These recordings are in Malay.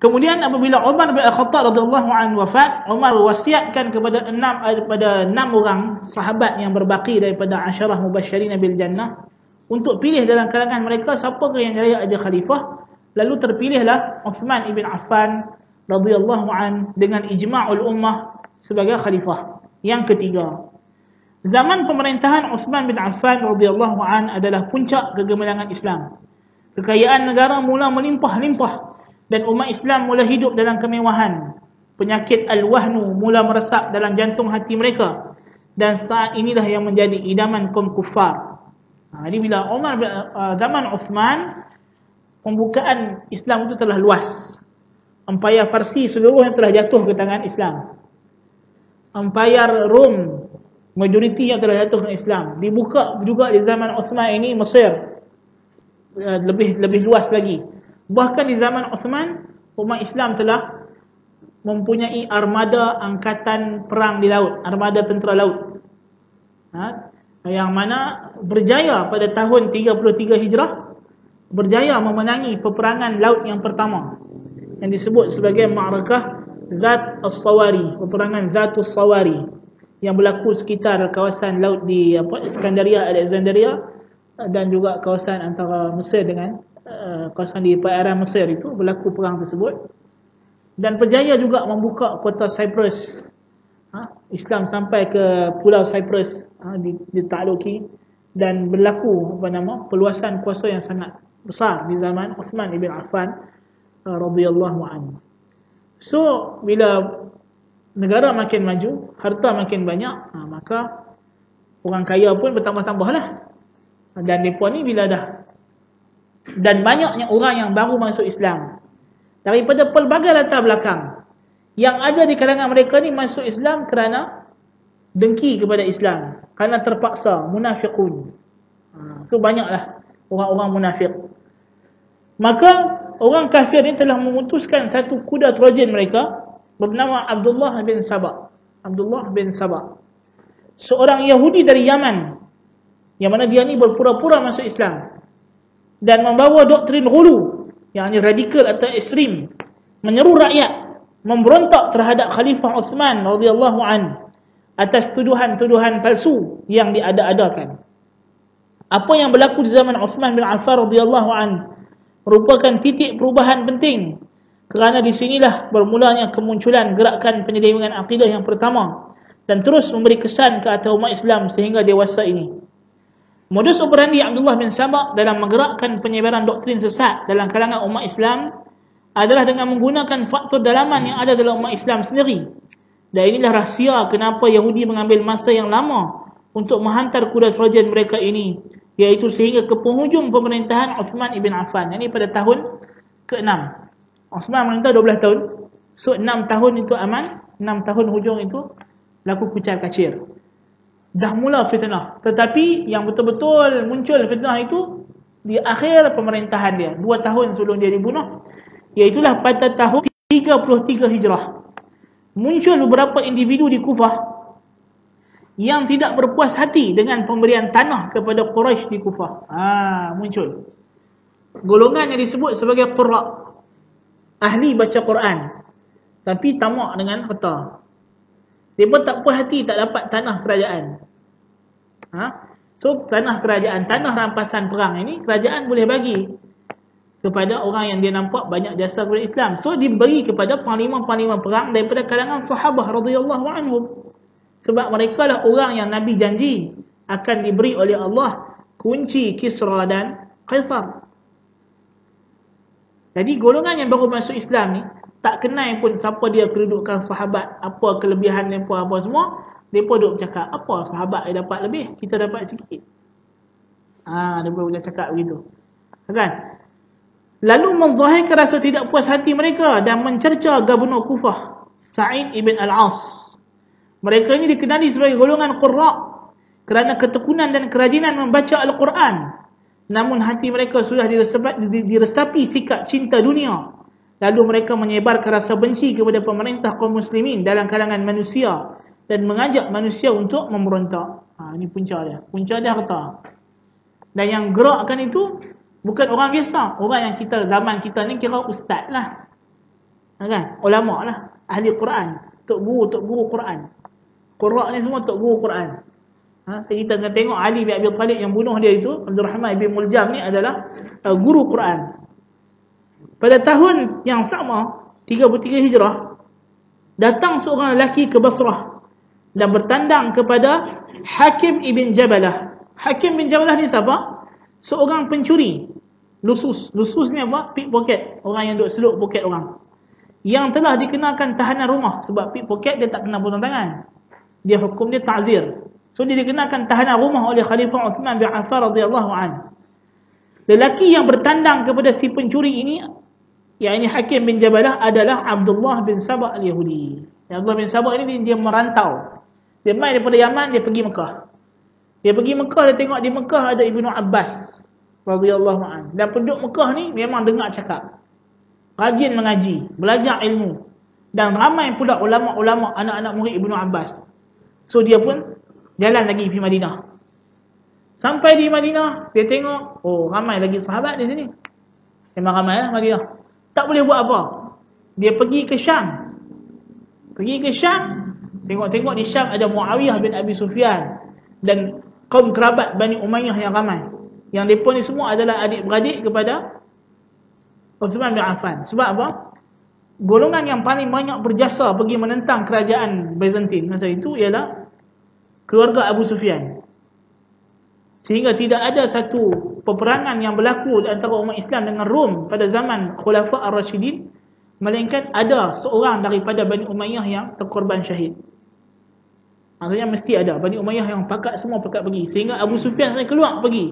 Kemudian apabila Umar bin Al-Khattab radhiyallahu anhu wafat, Umar wasiatkan kepada enam orang sahabat yang berbaki daripada asyarah mubasysyirin bil jannah untuk pilih dalam kalangan mereka siapa yang layak jadi khalifah. Lalu terpilihlah Uthman ibn Affan radhiyallahu an dengan ijma'ul ummah sebagai khalifah yang ketiga. Zaman pemerintahan Uthman bin Affan radhiyallahu an adalah puncak kegemilangan Islam. Kekayaan negara mula melimpah-limpah dan umat Islam mula hidup dalam kemewahan. Penyakit al-wahnu mula meresap dalam jantung hati mereka, dan saat inilah yang menjadi idaman kaum kufar. Jadi bila zaman Uthman, pembukaan Islam itu telah luas. Empayar Farsi seluruhnya telah jatuh ke tangan Islam. Empayar Rom majoriti yang telah jatuh ke Islam. Dibuka juga di zaman Uthman ini Mesir, lebih luas lagi. Bahkan di zaman Uthman, umat Islam telah mempunyai armada angkatan perang di laut, armada tentera laut, yang mana berjaya pada tahun 33 Hijrah, berjaya memenangi peperangan laut yang pertama yang disebut sebagai Ma'rakah Zat As-Sawari, peperangan Zatus Sawari, yang berlaku sekitar kawasan laut di Iskandaria, Alexandria, dan juga kawasan antara Mesir dengan kawasan di perairan Mesir itu berlaku perang tersebut. Dan berjaya juga membuka kota Cyprus. Islam sampai ke pulau Cyprus, ditakluki, dan berlaku peluasan kuasa yang sangat besar di zaman Uthman ibn Affan radhiyallahu anhu. So bila negara makin maju, harta makin banyak, maka orang kaya pun bertambah-tambahlah. Dan mereka ni bila dah, dan banyaknya orang yang baru masuk Islam daripada pelbagai latar belakang, yang ada di kalangan mereka ni masuk Islam kerana dengki kepada Islam, kerana terpaksa, munafiqun. So banyaklah orang-orang munafik. Maka orang kafir ni telah memutuskan satu kuda Trojan mereka bernama Abdullah bin Sabah. Abdullah bin Sabah, seorang Yahudi dari Yaman, yang mana dia ni berpura-pura masuk Islam dan membawa doktrin ghulu, yang radikal atau ekstrim, menyeru rakyat memberontak terhadap Khalifah Uthman radhiyallahu an atas tuduhan-tuduhan palsu yang diada-adakan. Apa yang berlaku di zaman Uthman bin Affan radhiyallahu an merupakan titik perubahan penting, kerana di sinilah bermulanya kemunculan gerakan penyelewengan akidah yang pertama dan terus memberi kesan ke atas umat Islam sehingga dewasa ini. Modus operandi Abdullah bin Sabah dalam menggerakkan penyebaran doktrin sesat dalam kalangan umat Islam adalah dengan menggunakan faktor dalaman yang ada dalam umat Islam sendiri. Dan inilah rahsia kenapa Yahudi mengambil masa yang lama untuk menghantar kuda Trojan mereka ini, iaitu sehingga ke penghujung pemerintahan Uthman ibn Affan. Ini pada tahun ke-6. Uthman memerintah 12 tahun. So 6 tahun itu aman, 6 tahun hujung itu laku kucar kacir. Dah mula fitnah. Tetapi yang betul-betul muncul fitnah itu di akhir pemerintahan dia, 2 tahun sebelum dia dibunuh, iaitulah pada tahun 33 Hijrah. Muncul beberapa individu di Kufah yang tidak berpuas hati dengan pemberian tanah kepada Quraisy di Kufah. Muncul golongan yang disebut sebagai qurra, ahli baca Quran, tapi tamak dengan harta. Dia pun tak puas hati tak dapat tanah kerajaan. So tanah kerajaan, tanah rampasan perang ini kerajaan boleh bagi kepada orang yang dia nampak banyak jasa kepada Islam. So diberi kepada panglima-panglima perang daripada kalangan sahabah radhiyallahu anhum. Sebab mereka lah orang yang Nabi janji akan diberi oleh Allah kunci Kisra dan Qaisar. Jadi golongan yang baru masuk Islam ni tak kenal pun siapa dia kedudukan sahabat, apa kelebihan mereka, apa semua. Mereka duk bercakap, apa sahabat dia dapat lebih, kita dapat sikit. Mereka boleh cakap begitu, kan? Lalu menzahirkan rasa tidak puas hati mereka dan mencerca Gubernur Kufah, Sa'id ibn Al-As. Mereka ini dikenali sebagai golongan qurra kerana ketekunan dan kerajinan membaca Al-Quran. Namun hati mereka sudah diresapi sikap cinta dunia. Lalu mereka menyebarkan rasa benci kepada pemerintah kaum muslimin dalam kalangan manusia dan mengajak manusia untuk memberontak. Ini punca dia. Punca dia harta. Dan yang gerakkan itu bukan orang biasa. Orang yang kita zaman kita ni kira ustaz lah. kan? Ulama lah, ahli Quran, tok guru Quran. Qurra ni semua tok guru Quran. Kita akan tengok Ali bin Abi Thalib yang bunuh dia itu, Abdul Rahman bin Muljam ni adalah guru Quran. Pada tahun yang sama, 33 Hijrah, datang seorang lelaki ke Basrah dan bertandang kepada Hakim ibn Jabalah. Hakim bin Jabalah ni siapa? Seorang pencuri. Lusus ni apa? Pickpocket. Orang yang duk seluk poket orang. Yang telah dikenakan tahanan rumah. Sebab pickpocket dia tak kena potong tangan. Dia hukum dia ta'zir. So dia dikenakan tahanan rumah oleh Khalifah Uthman bin Affan radhiyallahu an. Lelaki yang bertandang kepada si pencuri ini, yakni Hakim bin Jabalah, adalah Abdullah bin Sabah al-Yahudi. Abdullah bin Sabah ini dia merantau. Dia main daripada Yaman, dia pergi Mekah. Dia pergi Mekah, dia tengok di Mekah ada Ibnu Abbas radhiyallahu an. Dan penduduk Mekah ni memang dengar cakap, rajin mengaji, belajar ilmu, dan ramai pula ulama-ulama anak-anak murid Ibnu Abbas. So dia pun jalan lagi pergi Madinah. Sampai di Madinah, dia tengok, oh ramai lagi sahabat di sini. Memang ramai lah Madinah. Tak boleh buat apa. Dia pergi ke Syam. Tengok-tengok di Syam ada Muawiyah bin Abi Sufyan dan kaum kerabat Bani Umayyah yang ramai. Yang mereka ni semua adalah adik-beradik kepada Uthman bin Affan. Sebab apa? Golongan yang paling banyak berjasa pergi menentang kerajaan Byzantine masa itu ialah keluarga Abu Sufyan. Sehingga tidak ada satu peperangan yang berlaku antara umat Islam dengan Rom pada zaman Khulafa' Ar-Rashidin, melainkan ada seorang daripada Bani Umayyah yang terkorban syahid. Maksudnya mesti ada Bani Umayyah yang semua pakat pergi. Sehingga Abu Sufyan keluar pergi.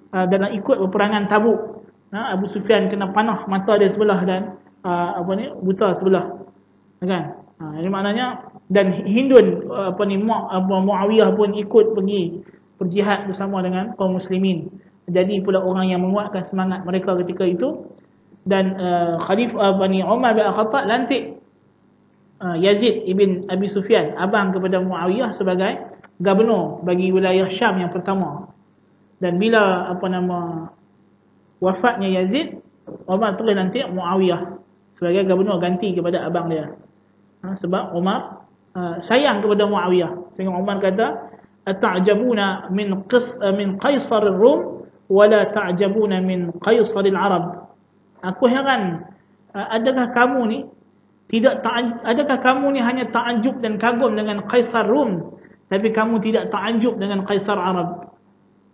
Dalam ikut peperangan Tabuk. Abu Sufyan kena panah mata dia sebelah dan buta sebelah. Kan? Ini maknanya, dan Hindun Muawiyah pun ikut pergi berjihad bersama dengan kaum muslimin. Jadi pula orang yang menguatkan semangat mereka ketika itu. Dan Khalifah Bani Umar bin Al-Khattab lantik Yazid ibn Abi Sufyan, abang kepada Muawiyah, sebagai gubernur bagi wilayah Syam yang pertama. Dan bila wafatnya Yazid, Umar terus lantik Muawiyah sebagai gubernur ganti kepada abang dia. Sebab Umar sayang kepada Muawiyah. Sehingga Umar kata, "Ata'jabuna min Qaisar ar-Rum wa la ta'jabuna min Qaisar al-Arab." Aku heran, adakah kamu ni hanya ta'ajub dan kagum dengan Qaisar Rum, tapi kamu tidak ta'ajub dengan Qaisar Arab.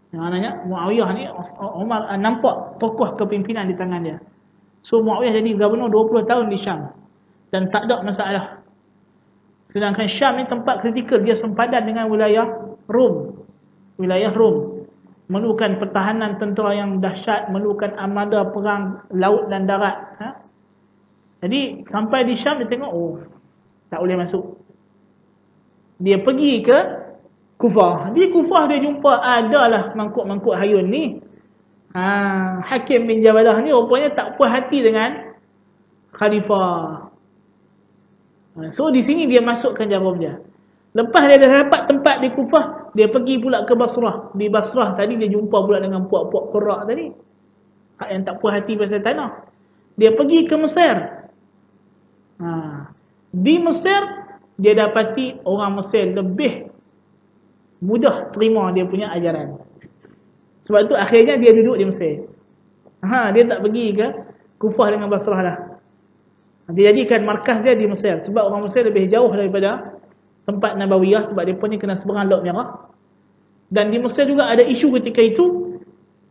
Maknanya Muawiyah ni, Umar nampak tokoh kepimpinan di tangan dia. So Muawiyah jadi gubernur 20 tahun di Syam dan tak ada masalah. Sedangkan Syam ni tempat kritikal, dia sempadan dengan wilayah Rom. Wilayah Rom memerlukan pertahanan tentera yang dahsyat, memerlukan armada perang laut dan darat. Jadi sampai di Syam dia tengok, oh tak boleh masuk. Dia pergi ke Kufah. Di Kufah dia jumpa adalah mangkuk-mangkuk hayun ni. Hakim bin Jabalah ni rupanya tak puas hati dengan khalifah. So di sini dia masukkan jarum dia. Lepas dia dah dapat tempat di Kufah, dia pergi pula ke Basrah. Di Basrah tadi dia jumpa pula dengan puak-puak Qurra tadi, yang tak puas hati pasal tanah. Dia pergi ke Mesir. Di Mesir dia dapati orang Mesir lebih mudah terima dia punya ajaran. Sebab tu akhirnya dia duduk di Mesir. Dia tak pergi ke Kufah dengan Basrah lah. Dia jadikan markas dia di Mesir. Sebab orang Mesir lebih jauh daripada tempat Nabawiyah, sebab dia pun ni kena seberang Laut Merah. Dan di Mesir juga ada isu ketika itu,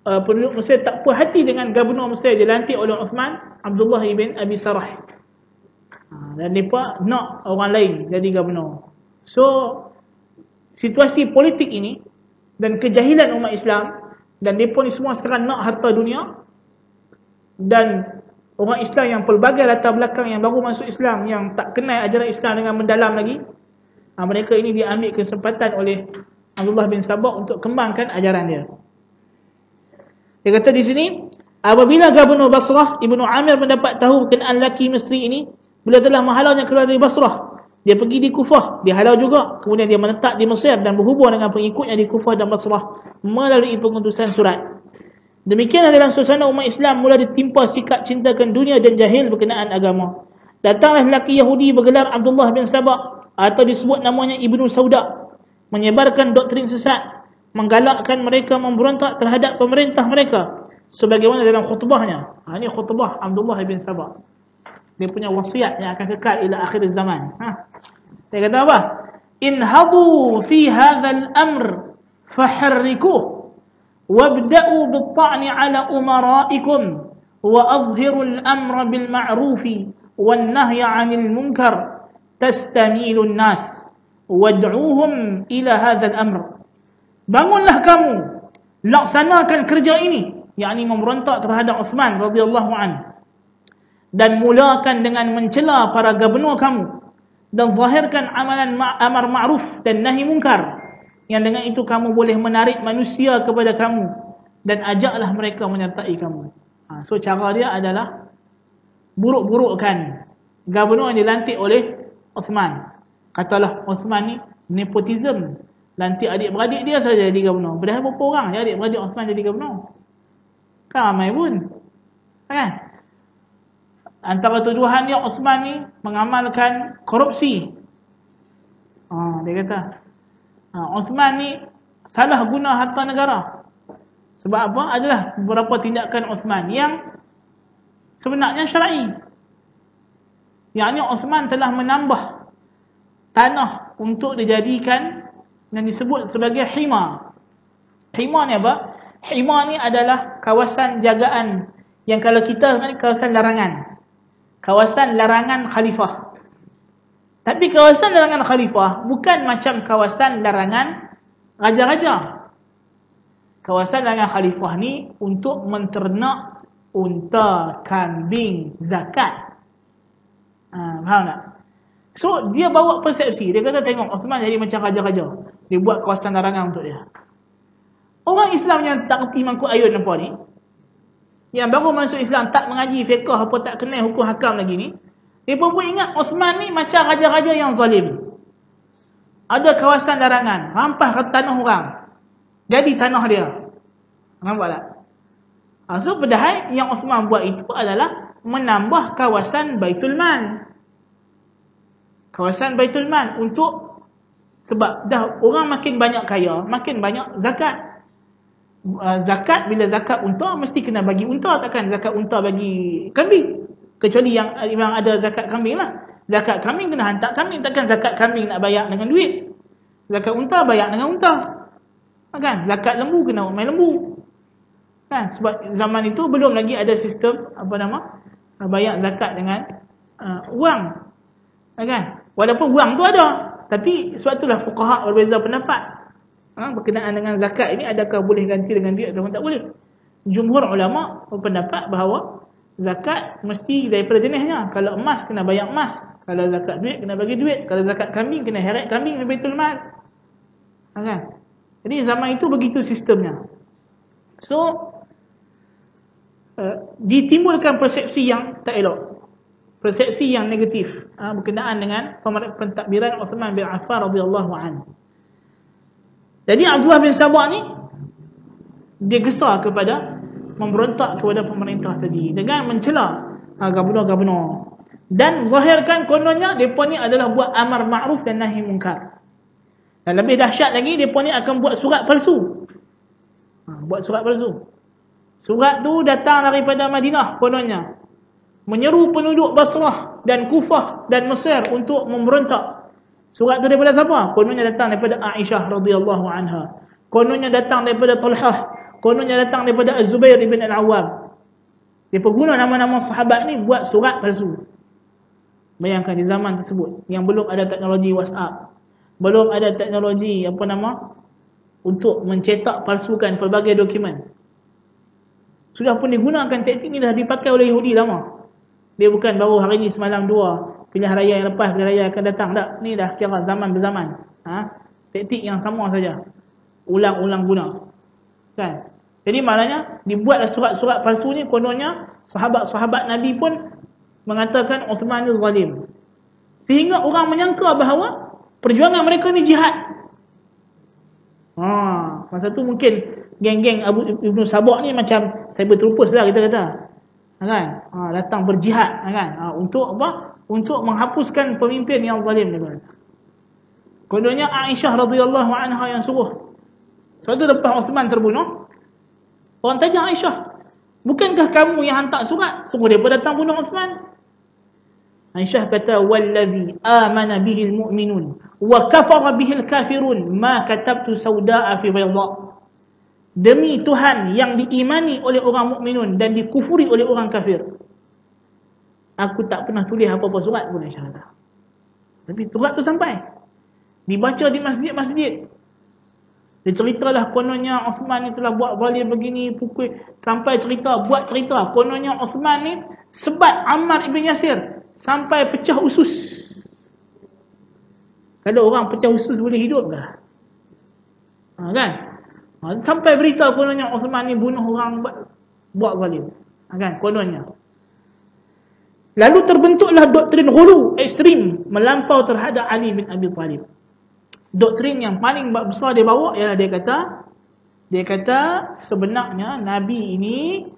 penduduk Mesir tak puas hati dengan gubernur Mesir dilantik oleh Uthman, Abdullah ibn Abi Sarah. Dan mereka nak orang lain jadi gubernur. So situasi politik ini dan kejahilan umat Islam, dan mereka ni semua sekarang nak harta dunia, dan orang Islam yang pelbagai latar belakang yang baru masuk Islam, yang tak kenal ajaran Islam dengan mendalam lagi, mereka ini diambil kesempatan oleh Abdullah bin Sabah untuk kembangkan ajaran dia. Dia kata di sini, apabila Gubernur Basrah Ibnu Amir mendapat tahu berkenaan lelaki misteri ini, bila telah menghalaunya keluar dari Basrah, dia pergi di Kufah, dia halau juga. Kemudian dia menetap di Mesir dan berhubung dengan pengikutnya di Kufah dan Basrah melalui pengutusan surat. Demikianlah dalam suasana umat Islam mula ditimpa sikap cintakan dunia dan jahil berkenaan agama. Datanglah lelaki Yahudi bergelar Abdullah bin Sabah atau disebut namanya Ibnu Sauda, menyebarkan doktrin sesat, menggalakkan mereka memberontak terhadap pemerintah mereka sebagaimana dalam khutbahnya. Ini khutbah Abdullah bin Sabah. Dia punya wasiat yang akan kekal ila akhir zaman. Dia kata apa? Inhadu fi hadzal amr faharrikuh wabda'u bit-ta'ni 'ala umaraikum wa adhhiru al-amra bil ma'rufi wan nahya 'anil munkar tastamilu an-nas wad'uuhum ila hadzal amr. Bangunlah kamu, laksanakan kerja ini, yakni memberontak terhadap Uthman radhiyallahu anhu, dan mulakan dengan mencela para gubernur kamu, dan zahirkan amalan amar ma'ruf dan nahi munkar, yang dengan itu kamu boleh menarik manusia kepada kamu, dan ajaklah mereka menyertai kamu. So cara dia adalah buruk-burukkan gubernur yang dilantik oleh Uthman. Katalah Uthman ni nepotism, lantik adik-beradik dia saja jadi gubernur. Padahal berapa orang je adik-beradik Uthman jadi gubernur? Kan ramai pun, kan? Antara tuduhan dia, Uthman ni mengamalkan korupsi. Dia kata Uthman ni salah guna harta negara. Sebab apa? Adalah beberapa tindakan Uthman yang sebenarnya syar'i. Yakni Uthman telah menambah tanah untuk dijadikan yang disebut sebagai hima. Hima ni apa? Hima ni adalah kawasan jagaan yang kalau kita ni kawasan larangan. Kawasan larangan khalifah. Tapi kawasan larangan khalifah bukan macam kawasan larangan raja-raja. Kawasan larangan khalifah ni untuk menternak unta, kambing, zakat. Faham tak? So dia bawa persepsi. Dia kata tengok Uthman jadi macam raja-raja. Dia buat kawasan larangan untuk dia. Orang Islam yang tak kerti mangkuk ayun apa ni, yang baru masuk Islam, tak mengaji fiqh apa, tak kenal hukum hakam lagi ni, dia pun ingat Uthman ni macam raja-raja yang zalim. Ada kawasan larangan, rampas tanah orang, jadi tanah dia. Nampak tak? So padahal yang Uthman buat itu adalah menambah kawasan Baitul Mal. Kawasan Baitul Mal untuk, sebab dah orang makin banyak kaya, makin banyak zakat. Zakat, bila zakat unta mesti kena bagi unta, takkan zakat unta bagi kambing, kecuali yang ada zakat kambing lah. Zakat kambing kena hantar kambing, takkan zakat kambing nak bayar dengan duit. Zakat unta bayar dengan unta, kan? Zakat lembu kena main lembu, kan? Sebab zaman itu belum lagi ada sistem bayar zakat dengan wang, kan? Walaupun wang tu ada, tapi sebab itulah fuqaha berbeza pendapat berkenaan dengan zakat ini, adakah boleh ganti dengan duit atau tak boleh. Jumhur ulama berpendapat bahawa zakat mesti daripada jenisnya. Kalau emas kena bayar emas, kalau zakat duit kena bagi duit, kalau zakat kambing kena heret kambing di Baitul Mal, kan? Jadi zaman itu begitu sistemnya. So ditimbulkan persepsi yang tak elok, persepsi yang negatif berkenaan dengan pentadbiran Uthman bin Affan radhiyallahu anhu. Jadi Abdullah bin Sabah ni dia gesar kepada memberontak kepada pemerintah tadi dengan mencela gubernur-gubernur, dan zahirkan kononnya depa ni adalah buat amar ma'ruf dan nahi munkar. Dan lebih dahsyat lagi, depa ni akan buat surat palsu. Buat surat palsu. Surat tu datang daripada Madinah kononnya, menyeru penduduk Basrah dan Kufah dan Mesir untuk memberontak. Surat tu daripada siapa? Kononnya datang daripada Aisyah radhiyallahu anha. Kononnya datang daripada Talhah. Kononnya datang daripada Az-Zubair ibn Al-Awwam. Dia guna nama-nama sahabat ni buat surat palsu. Bayangkan di zaman tersebut yang belum ada teknologi WhatsApp, belum ada teknologi untuk mencetak palsukan pelbagai dokumen. Sudah pun digunakan, teknik ni dah dipakai oleh Yahudi lama. Dia bukan baru hari ni semalam dua, pilihan raya yang lepas, pilihan raya akan datang. Tak, ni dah kira zaman berzaman. Taktik yang sama saja, ulang-ulang guna, kan? Jadi maknanya dibuatlah surat-surat palsu ni. Kononnya sahabat-sahabat Nabi pun mengatakan Uthman ni zalim, sehingga orang menyangka bahawa perjuangan mereka ni jihad. Masa tu mungkin geng-geng Ibnu Sabah ni macam cyber troopers lah kita kata. Kan? Datang berjihad kan? Untuk apa? Untuk menghapuskan pemimpin yang zalim ni. Kononnya Aisyah radhiyallahu anha yang suruh. Suatu lepas Uthman terbunuh, orang tanya Aisyah, bukankah kamu yang hantar surat suruh dia datang bunuh Uthman? Aisyah kata, wallazi amana bihil mu'minun wa kafara bihil kafirun ma katabtu sauda'a fi bayda. Demi Tuhan yang diimani oleh orang mukminun dan dikufuri oleh orang kafir, aku tak pernah tulis apa-apa surat pun, Aisyah kata. Tapi surat tu sampai, dibaca di masjid-masjid. Dia ceritalah kononnya Uthman ni telah buat zalim begini, pukul, sampai buat cerita kononnya Uthman ni sebat Ammar ibn Yasir sampai pecah usus. Kalau orang pecah usus boleh hidup ke? Kan? Sampai berita kononnya Uthman ni bunuh orang, buat zalim. Kan? Kononnya. Lalu terbentuklah doktrin ghulu, ekstrim, melampau terhadap Ali bin Abi Thalib. Doktrin yang paling besar dia bawa ialah dia kata sebenarnya Nabi ini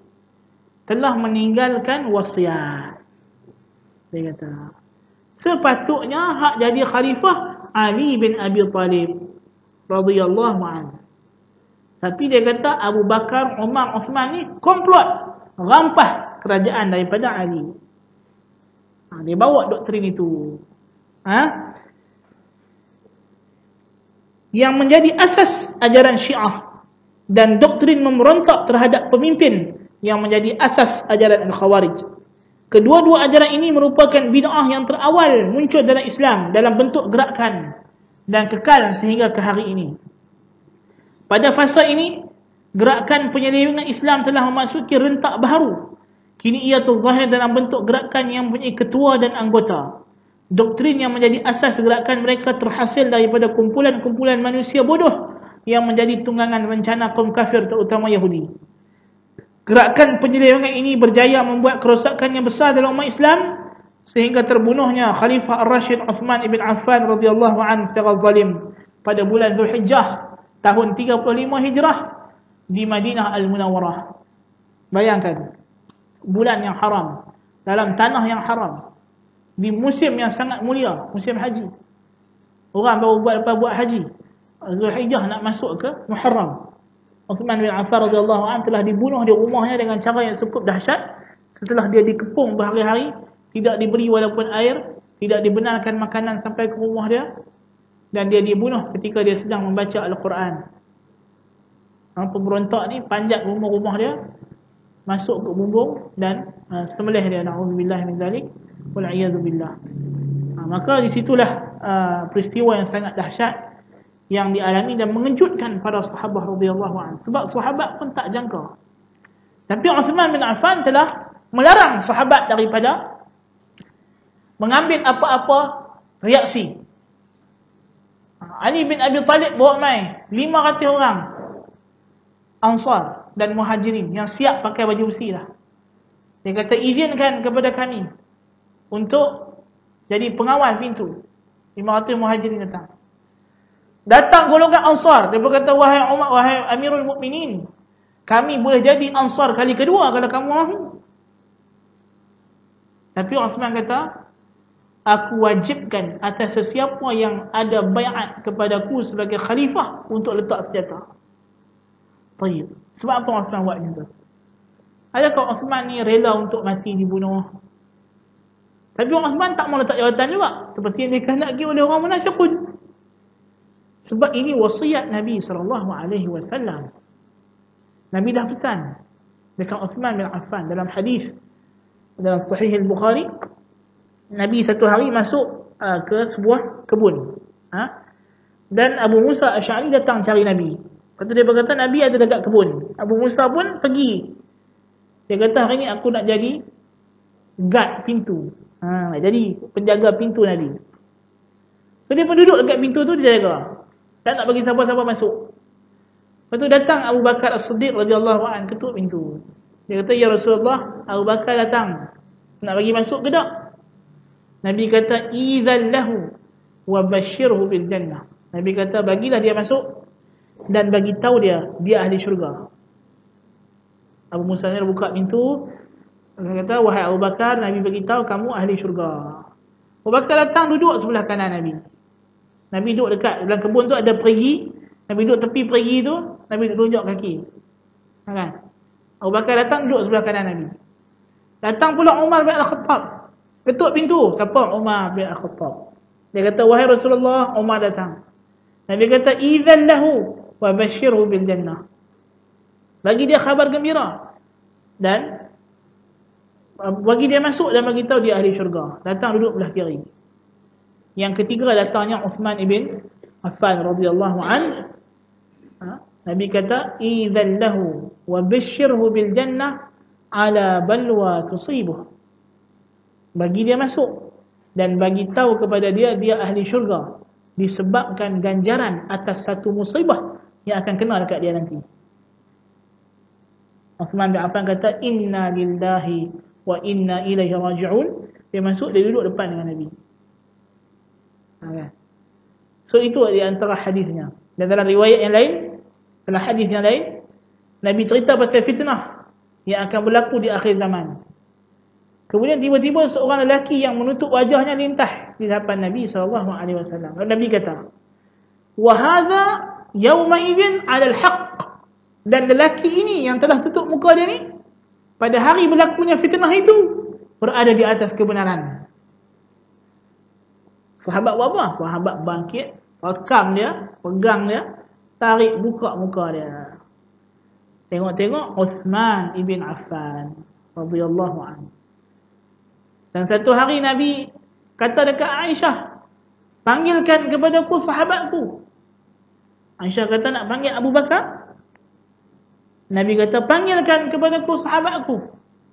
telah meninggalkan wasiat. Dia kata sepatutnya hak jadi khalifah Ali bin Abi Thalib radhiyallahu anhu. Tapi dia kata Abu Bakar, Umar, Uthman ni komplot rampah kerajaan daripada Ali. Dia bawa doktrin itu. Yang menjadi asas ajaran Syiah dan doktrin memberontak terhadap pemimpin yang menjadi asas ajaran Al-Khawarij. Kedua-dua ajaran ini merupakan bid'ah yang terawal muncul dalam Islam dalam bentuk gerakan dan kekal sehingga ke hari ini. Pada fasa ini, gerakan penyelewengan Islam telah memasuki rentak baharu. Kini ia terzahir dalam bentuk gerakan yang mempunyai ketua dan anggota. Doktrin yang menjadi asas gerakan mereka terhasil daripada kumpulan-kumpulan manusia bodoh yang menjadi tunggangan rencana kaum kafir terutama Yahudi. Gerakan penyelewengan ini berjaya membuat kerosakan yang besar dalam umat Islam sehingga terbunuhnya Khalifah Ar-Rashid Uthman ibn Affan radhiyallahu anhu secara zalim pada bulan Zulhijjah tahun 35 Hijrah di Madinah Al-Munawwarah. Bayangkan, bulan yang haram, dalam tanah yang haram, di musim yang sangat mulia, musim haji. Orang baru buat haji, Zulhijjah nak masuk ke Muharram. Uthman bin Affan radhiyallahu anhu telah dibunuh di rumahnya dengan cara yang cukup dahsyat. Setelah dia dikepung berhari-hari, tidak diberi walaupun air, tidak dibenarkan makanan sampai ke rumah dia, dan dia dibunuh ketika dia sedang membaca Al-Quran. Pemberontak ni panjat rumah-rumah dia, masuk ke bumbung dan sembelih dia, na'udzubillah min zalik wal a'yadu billah. Maka di situlah peristiwa yang sangat dahsyat yang dialami dan mengejutkan para sahabat radhiyallahu anhu, sebab sahabat pun tak jangka. Tapi Uthman bin Affan telah melarang sahabat daripada mengambil apa-apa reaksi. Ali bin Abi Thalib bawa mai 500 orang Ansar dan Muhajirin yang siap pakai baju besi dah. Dia kata, izinkan kepada kami untuk jadi pengawal pintu. 500 Muhajirin datang. Datang golongan Ansar, dia berkata, wahai Umar, wahai Amirul Mukminin, kami boleh jadi Ansar kali kedua kalau kamu mahu. Tapi Uthman kata, aku wajibkan atas sesiapa yang ada baiat kepadaku sebagai khalifah untuk letak senjata. Baik. Sebab apa Uthman buat macam tu? Adakah Uthman ni rela untuk mati dibunuh? Tapi Uthman tak mau letak jawatan juga, seperti yang dikehendaki oleh orang munafiqun. Sebab ini wasiat Nabi SAW. Nabi dah pesan dekat Uthman bin Affan dalam hadis dalam Sahih Al-Bukhari. Nabi satu hari masuk ke sebuah kebun, dan Abu Musa Asy'ari datang cari Nabi. Lepas tu dia berkata, Nabi ada dekat kebun. Abu Musa pun pergi. Dia kata, hari ni aku nak jadi guard pintu, jadi penjaga pintu Nabi. So dia pun duduk dekat pintu tu, dia jaga, tak nak bagi siapa-siapa masuk. Lepas tu datang Abu Bakar As-Siddiq radhiyallahu anhu, ketuk pintu. Dia kata, ya Rasulullah, Abu Bakar datang, nak bagi masuk ke tak? Nabi kata, idzan lahu wa basyirhu bil jannah. Nabi kata, bagilah dia masuk dan bagi tahu dia ahli syurga. Abu Musa ni buka pintu, dia kata, wahai Abu Bakar, Nabi bagi tahu kamu ahli syurga. Abu Bakar datang duduk sebelah kanan Nabi. Nabi duduk dekat dalam kebun tu ada perigi. Nabi duduk tepi perigi tu, Nabi duduk tunjuk kaki. Kan? Abu Bakar datang duduk sebelah kanan Nabi. Datang pula Umar bin Al-Khattab. Ketuk pintu. Siapa? Umar bin Al-Khattab. Dia kata, wahai Rasulullah, Umar datang. Nabi kata, idzan lahu wa basyirhu bil jannah. Bagi dia khabar gembira dan bagi dia masuk dan bagi tahu dia ahli syurga. Datang duduk belah kiri. Yang ketiga datangnya Uthman ibn Affan radhiyallahu an. Nabi kata, idzan lahu wa basyirhu bil jannah ala balwa tusibuh. Bagi dia masuk dan bagi tahu kepada dia ahli syurga disebabkan ganjaran atas satu musibah yang akan kena dekat dia nanti. Uthman bin Affan kata, inna lillahi wa inna ilaihi raji'un. Dia masuk, dia duduk depan dengan Nabi. So itu di antara hadisnya. Dan dalam riwayat yang lain, dalam hadis yang lain, Nabi cerita pasal fitnah yang akan berlaku di akhir zaman. Kemudian tiba-tiba seorang lelaki yang menutup wajahnya lintah di hadapan Nabi SAW. Nabi kata, wa hadha yawma idzin 'alal haqq. Dan lelaki ini yang telah tutup muka dia ni, pada hari berlakunya fitnah itu, berada di atas kebenaran. Sahabat buat apa? Sahabat bangkit, rekam dia, pegang dia, tarik buka muka dia. Tengok-tengok Uthman ibn Affan radhiyallahu anhu. Dan satu hari Nabi kata dekat Aisyah, panggilkan kepadaku sahabatku. Aisyah kata nak panggil Abu Bakar. Nabi kata, panggilkan kepadaku sahabatku.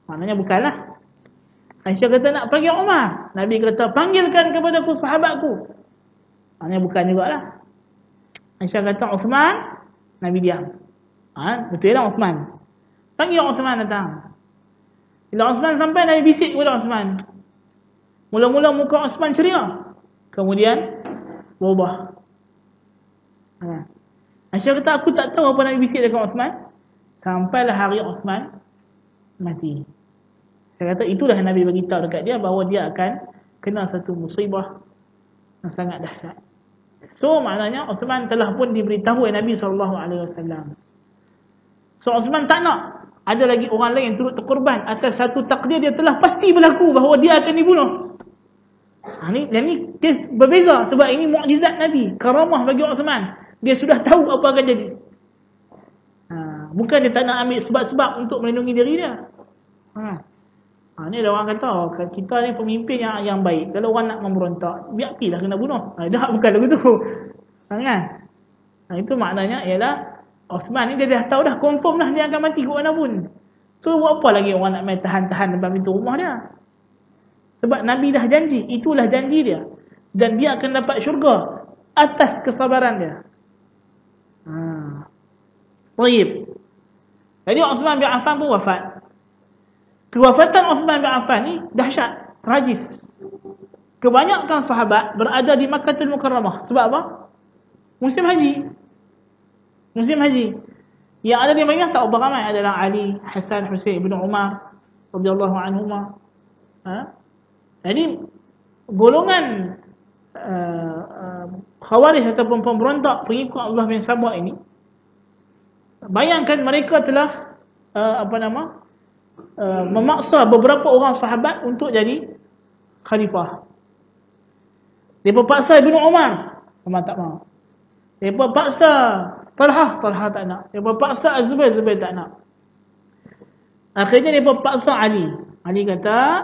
Maknanya bukanlah. Aisyah kata nak panggil Umar. Nabi kata, panggilkan kepadaku sahabatku. Maknanya bukan jugalah. Aisyah kata Uthman. Nabi diam. Betul lah Uthman. Panggil Uthman datang. Bila Uthman sampai, Nabi bisik kepada Uthman. Mula-mula muka Uthman ceria, kemudian berubah. Aisyah kata, aku tak tahu apa Nabi bisik dekat Uthman. Sampailah hari Uthman mati. Saya kata itulah Nabi bagi tahu dekat dia bahawa dia akan kena satu musibah yang sangat dahsyat. So maknanya Uthman telah pun diberitahu oleh Nabi SAW. So Uthman tak nak ada lagi orang lain yang turut terkorban atas satu takdir dia telah pasti berlaku bahawa dia akan dibunuh. Ini kes berbeza sebab ini mukjizat Nabi, karamah bagi Uthman. Dia sudah tahu apa akan jadi. Bukan dia tak nak ambil sebab-sebab untuk melindungi diri dia. Ni ada orang kata, kita ni pemimpin yang baik. Kalau orang nak memberontak, biar pilah kena bunuh. Dah bukan lagu tu. Kan? Itu maknanya ialah Uthman ni dia dah tahu dah, confirm dah dia akan mati ke mana pun. So buat apa lagi orang nak main tahan-tahan depan pintu rumah dia? Sebab Nabi dah janji, itulah janji dia. Dan dia akan dapat syurga atas kesabaran dia. Baik. Jadi Uthman bin Affan pun wafat. Kewafatan Uthman bin Affan ni dahsyat, tragis. Kebanyakan sahabat berada di Makkahul Mukarramah. Sebab apa? Musim haji. Musim haji. Yang ada di Madinah tak berapa ramai adalah Ali, Hasan, Husain bin Umar radhiyallahu anhuma. Jadi golongan Khawarij ataupun pemberontak pengikut Allah bin Sabah ini, bayangkan mereka telah memaksa beberapa orang sahabat untuk jadi khalifah. Mereka paksa Ibnu Umar, Umar tak mahu. Mereka paksa Talhah tak nak. Mereka paksa Az-Zubair tak nak. Akhirnya mereka paksa Ali. Ali kata,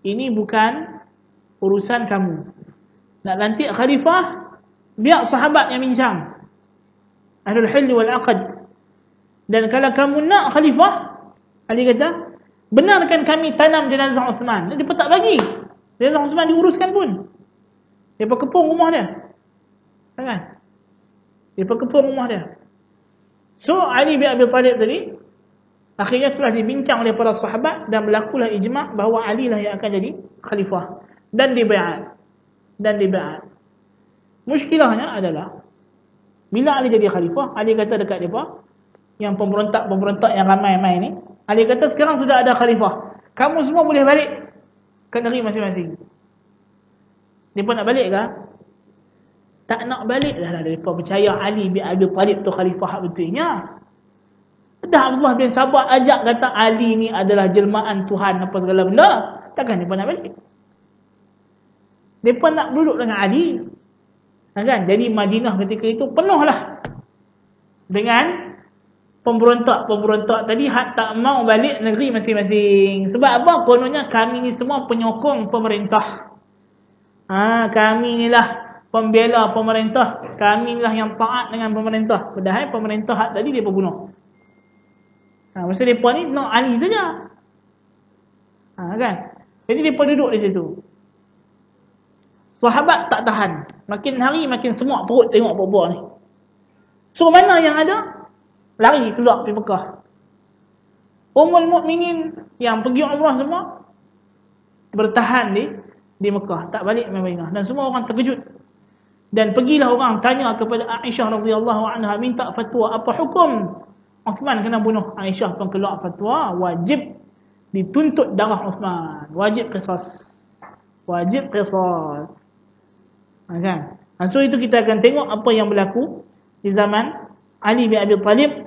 ini bukan urusan kamu. Nak lantik khalifah, biar sahabat yang bincang. Ahlul Hilli wal Aqd. Dan kalau kamu nak khalifah, Ali kata, benarkan kami tanam jenazah Uthman. Dia tak bagi jenazah Uthman diuruskan pun. Dia kepung rumah dia. Kan? Dia kepung rumah dia. So Ali bin Abi Talib tadi akhirnya telah dibincang oleh para sahabat dan berlakulah ijma' bahawa Ali lah yang akan jadi khalifah. Dan dibaiat. Muskilahnya adalah Bila Ali jadi khalifah, Ali kata dekat depa, yang pemberontak-pemberontak yang ramai-ramai ni, Ali kata sekarang sudah ada khalifah, kamu semua boleh balik ke negeri masing-masing. Depa nak balik ke? Tak nak balik dah depa percaya Ali bin Abi Talib tu khalifah betulnya. Dah Abdullah bin Sabah ajak kata Ali ni adalah jelmaan Tuhan apa segala benda, takkan depa nak balik? Depa nak duduk dengan Ali. Kan? Jadi Madinah ketika itu penuhlah dengan pemberontak-pemberontak tadi hak tak mau balik negeri masing-masing. Sebab apa? Kononnya kami ni semua penyokong pemerintah. Kami ni lah pembela pemerintah. Kami ni lah yang taat dengan pemerintah. Padahal pemerintah hak tadi dia bunuh. Masa mereka ni nak Ali saja. Kan? Jadi mereka duduk di situ. Sahabat tak tahan. Makin hari makin semak perut tengok buat-buat ni. So mana yang ada? Lari keluar pergi Mekah. Ummul Mukminin yang pergi umrah semua bertahan di Mekah, tak balik ke Madinah. Dan semua orang terkejut. Dan pergilah orang tanya kepada Aisyah radhiyallahu anha, minta fatwa apa hukum Uthman kena bunuh. Aisyah pun keluar fatwa, wajib dituntut darah Uthman, wajib qisas. Wajib qisas. Kan? So itu kita akan tengok apa yang berlaku di zaman Ali bin Abi Talib